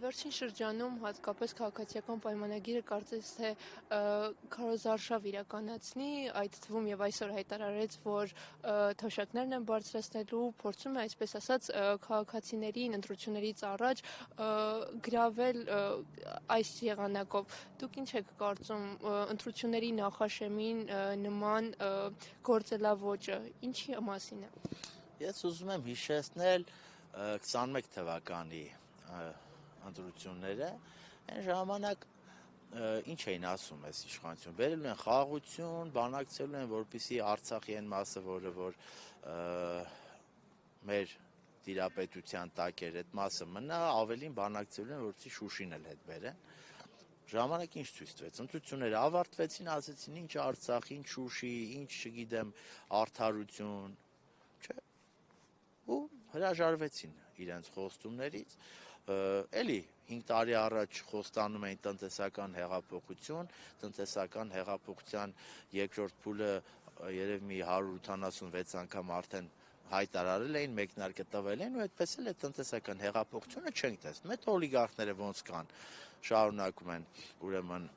Վերջին շրջանում հատկապես քաղաքացիական պայմանագիրը կարծես թե քարոզարշավ իրականացնի, այդ թվում եւ այսօր հայտարարեց, որ թոշակներն են բարձրացնելու, փորձում է, այսպես ասած, քաղաքացիներին ընտրություններից առաջ գրավել այս եղանակով։ Դուք ինչ եք կարծում ընտրությունների նախաշեմին նման գործելավոճը ինչի մասին է։ Ես ուզում եմ հիշեցնել 21 թվականի ընտրությունները, այն ժամանակ ինչ էին ասում այս իշխանություն, բերելու են խաղաղություն, բանակցելու են, որպեսզի Արցախի այն մասը, որ մեր տիրապետության տակ էր, այդ մասը մնա, ավելին բանակցելու են, որպեսզի Շուշին էլ հետ բերեն։ Ժամանակ ինչ ցույց տվեց, ընտրությունները ավարտվեցին, ասեցին ինչ Արցախ, ինչ Շուշի, ինչ չգիտեմ, արդարություն, չէ, ու հրաժարվեցին իրենց խոստումներից, էլի 5 տարի առաջ խոստանում էին տնտեսական հեղափոխություն, տնտեսական հեղափոխության երկրորդ փուլը երևի մի 186 անգամ արդեն հայտարարել էին, մեկնարկը տվել են ու այդպես էլ է տնտեսական հեղափոխությունը չենք տեսնում, այդ օլիգարխները ոնց կան, շարունակում են ուրեմն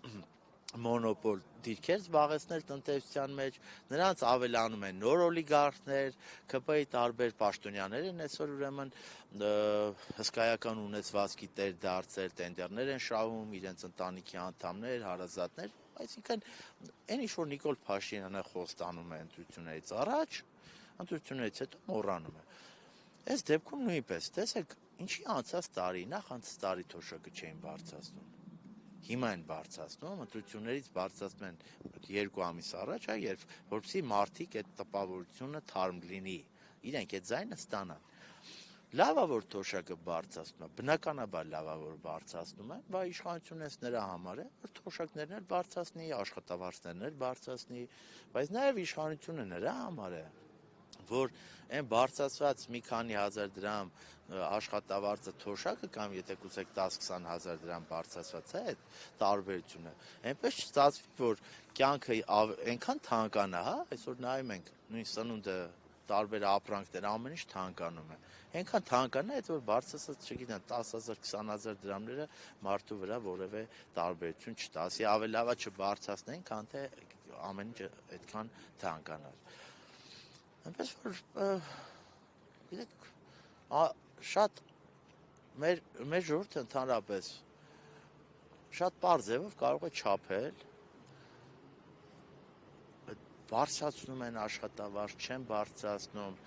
մոնոպոլ դիրքեր զբաղեցնել տնտեսության մեջ, նրանց ավելանում են նոր օլիգարխներ, ԿՊ-ի տարբեր պաշտոնյաներ են այսօր ուրեմն հսկայական ունեցվածքի տեր դարձել, տենդերներ են շահում, իրենց ընտանիքի անդամներ, հարազատներ, այսինքն այն ինչ որ Նիկոլ Փաշինյանը խոստանում է ընտրություններից առաջ, ընտրություններից հետո մոռանում է։ Այս դեպքում նույնպես, տեսեք, ինչի անցած տարի, նախ անցած տարի թոշակը չէին բարձրացնում։ Հիմա են բարձրացնում, ընտրություններից բարձրացնում են 2 ամիս առաջ, երբ որպեսզի մարդիկ այդ տպավորությունը թարմ լինի, իրենք այդ ձայնը ստանան։ Լավ է, որ թոշակը բարձրացնում է, բնականաբար լավ է, որ բարձրացնում է, բայց իշխանությունը նրա համար է, որ թոշակներն էլ բարձրացնի, աշխատավարձներն էլ բարձրացնի, բայց նաև իշխանությունը նրա համար է, որ այն բարձրացված մի քանի հազար դրամ աշխատավարձը թոշակը կամ եթե կուզեք 10-20 հազար դրամ բարձրացված է այդ տարբերությունը, այնպես չստացվի, որ կյանքը այնքան թանկանա, հա, այսօր նայում ենք նույն սնունդը, տարբեր ապրանքներ, ամեն ինչ թանկանում է, այնքան թանկանա, այդ որ բարձրացած, չգիտեմ, 10,000, 20,000 դրամները մարդու վրա որևէ տարբերություն չտա, ասի ավելի լավ է չբարձրացնեն, քան թե ամեն ինչ այդքան թանկանար։ Այնպես որ, գիտեք, շատ մեր ժողովուրդը ընդհանրապես շատ պարզ ձևով կարող է չափել, բարձրացնում են աշխատավարձ, չեն բարձրացնում,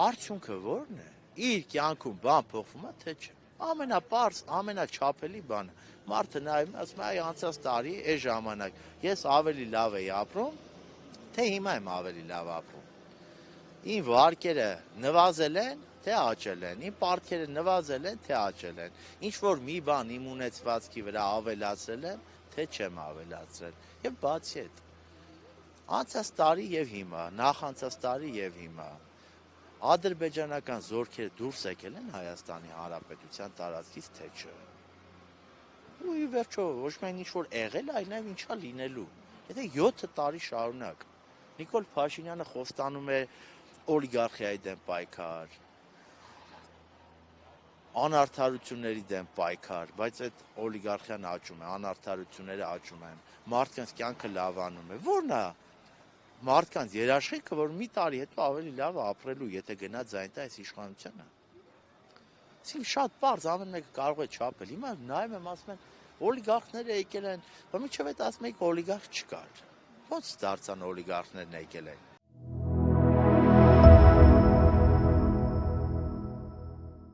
արդյունքը ո՞րն է, իր կյանքում բան փոխվում է, թե չէ, ամենապարզ, ամենաչափելի բանը, մարդը նայում է, ասում է, այ անցած տարի, այս ժամանակ, ես ավելի լավ էի ապրում, թե հիմա եմ ավելի լավ ապրում, իմ վարկերը նվազել են, թե աճել են, իմ պարտքերը նվազել են, թե աճել են, ինչ-որ մի բան իմ ունեցվածքի վրա ավելացրել եմ, թե չեմ ավելացրել, և բացի այդ, անցած տարի և հիմա, նախանցած տարի և հիմա, ադրբեջանական զորքերը դուրս եկել են Հայաստանի Հանրապետության տարածքից, թե չէ, ու ի վերջո, ոչ միայն ինչ-որ եղել, այլ նաև ինչա լինելու, եթե 7 տարի շարունակ, Նիկոլ Փաշինյանը խոստանում է օլիգարխիայի դեմ պայքար, անարդարությունների դեմ պայքար, բայց այդ օլիգարխիան աճում է, անարդարությունները աճում են, մարդկանց կյանքը լավանում է, ո՞րն է մարդկանց երաշխիքը, որ մի տարի հետո ավելի լավ ապրելու, եթե գնա ձայն տա այս իշխանությանը։ Այսինքն շատ պարզ, ամեն մեկը կարող է չափել, հիմա նայում եմ, ասում են, օլիգարխները եկել են, բայց մինչև այդ ասում եք օլիգարխ չկար, ո՞նց դարձան օլիգարխներն եկել են։